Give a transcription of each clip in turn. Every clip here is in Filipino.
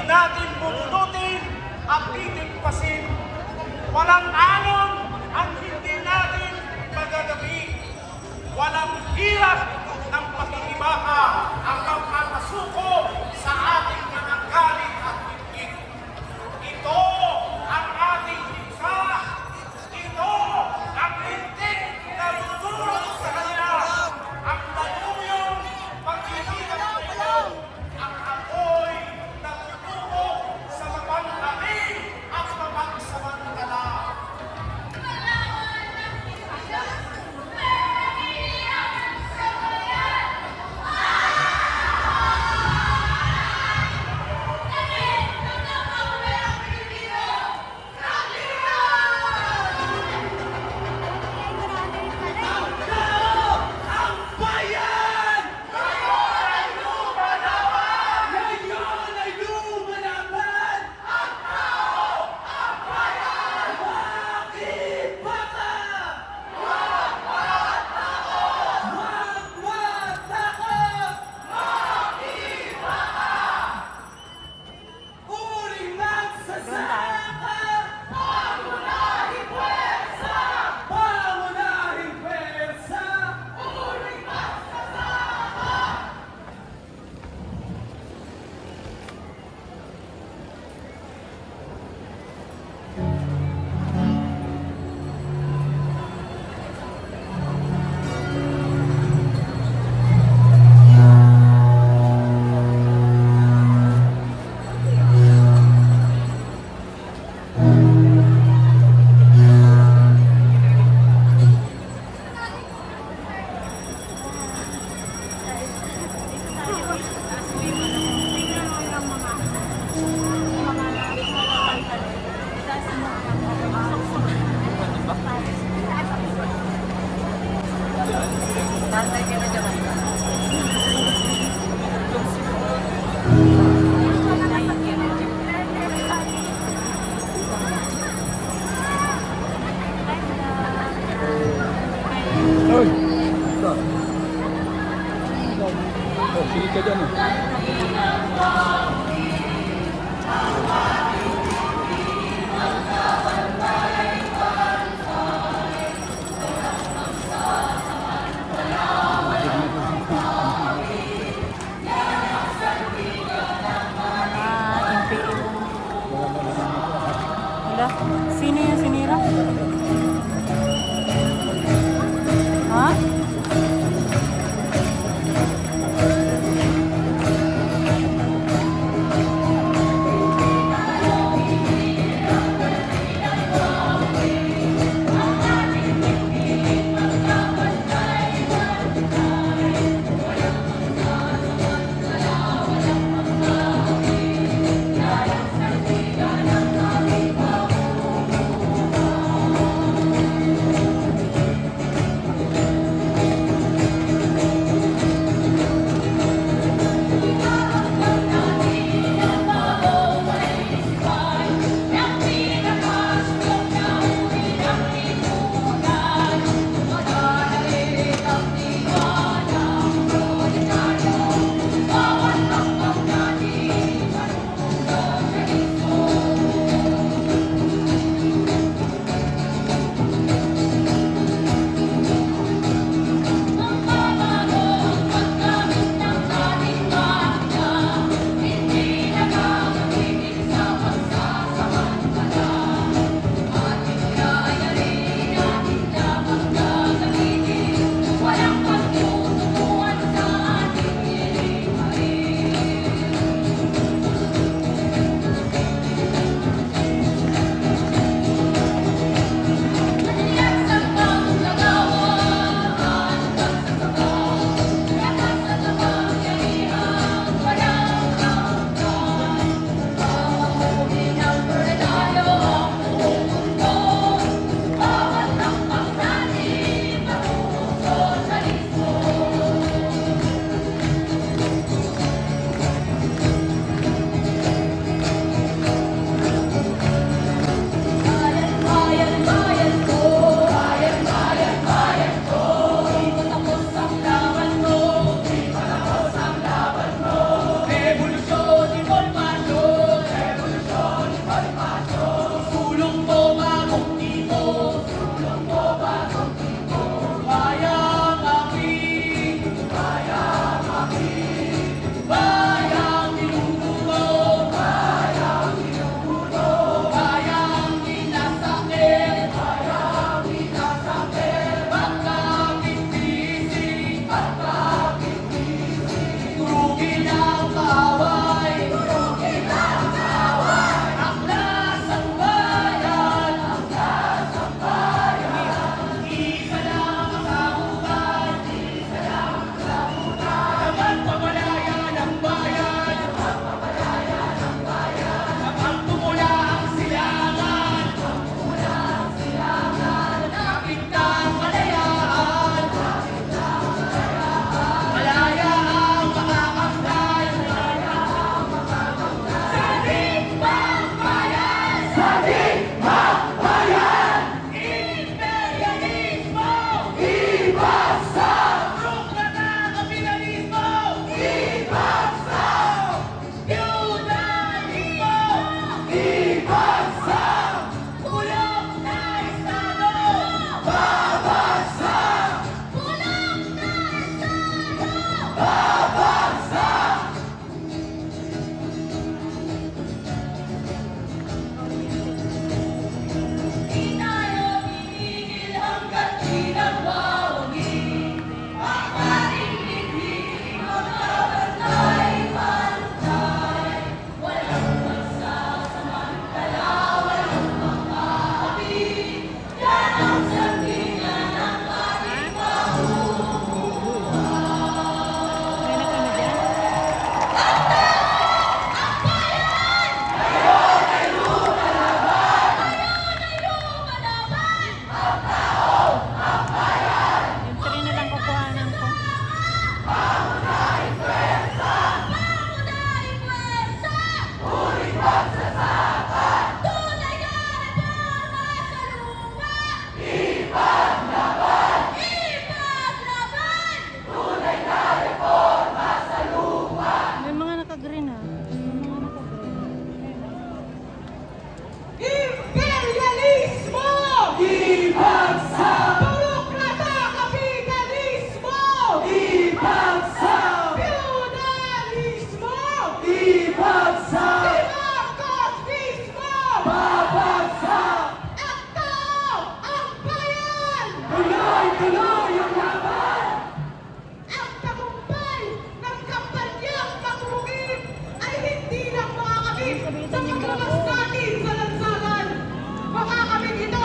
natin bubunutin at titigpasin. Walang alon ang hindi natin magagabi. Walang hirap ng pakikibaka ang magpapasuko sa ating mga galit at higit. Ito ang ating isa. Ito ang lintik na tutulong sa kanila. Ang daluyong paghihirap na ito. Ang apoy na tutuko sa mapanghaling at mapagsamantala. Sige ka dyan eh. Sino yung sinira? Ha? sa paglabas natin sa lansangan. Makakamit ito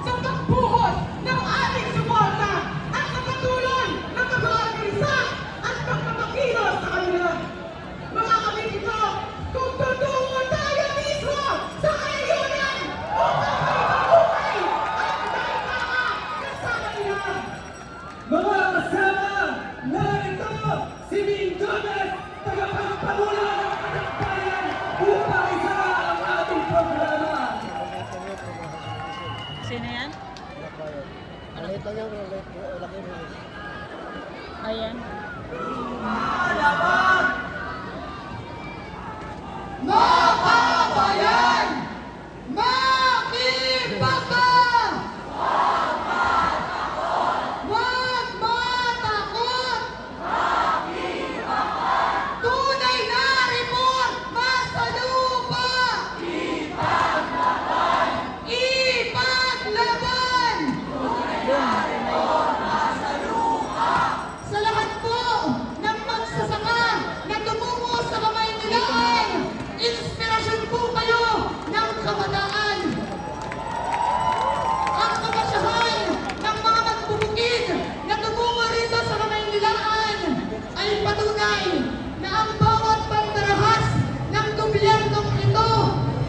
sa pagbuhos ng ating suporta at sa patuloy na pag-aarisa at pagpapakilos sa kanila. Makakamit ito kung tutungo tayo mismo sa kayunan upang mabuhay at maitama kasama nila. Mga kasama, narito si Min Gomez, tagapagpangulo ng ating bayan upang isa ang ating programa. Sino yan? Maliit lang yan, laki mo. Ayan. Mga kabayan! Makibaka! Huwag matakot! Tunay na report! Masalupa! Ipaglaban! Sa lahat po ng magsasaka na tumungo sa Kamaynilaan, inspirasyon po kayo ng kabataan. Ang kamasyahan ng mga magbubukid na tumungo rito sa Kamaynilaan ay patunay na ang bawat pandarahas ng gobyernong ito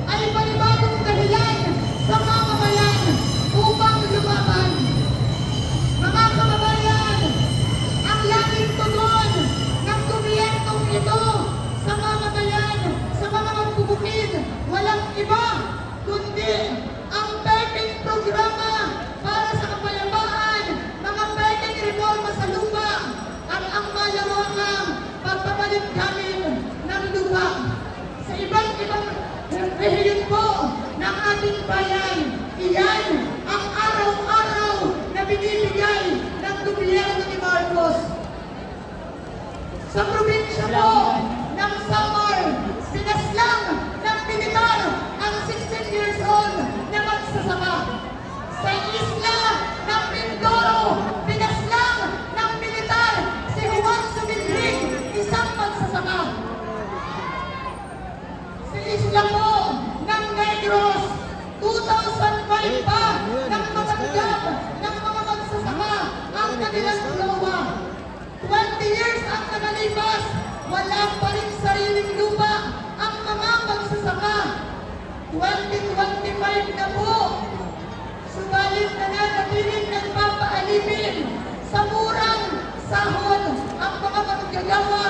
ay panibagong dahilan sa mga kabayan upang lumaban. Mga kababayan, ang laging tugon ng gobyernong ito sa mga kabayan, sa mga magbubukid, walang iba kundi ang pekeng programa para sa kapayapaan, mga pekeng reforma sa lupa, at ang malawakang pagpapalit namin ng lupa sa iba't ibang rehiyon po ng ating bayan. Iyan ang araw-araw na binibigay ng gobyerno ni Marcos. Sa probinsya po ng Samar, sinaslang ng militar ang 16 years old na magsasaka. Sa isla ng Mindoro, pinaslang ng militar si Juan Sumilhig, isang magsasaka. Sa isla po ng Negros, 2005 pa ng matanggap ng mga magsasaka ang kanilang lupa. 20 years ang nakalipas, wala pa rin sariling lupa ang mga magsasaka. 2025 na po, subalit nananatiling nagpapaalipin sa murang sahod ang mga manggagawa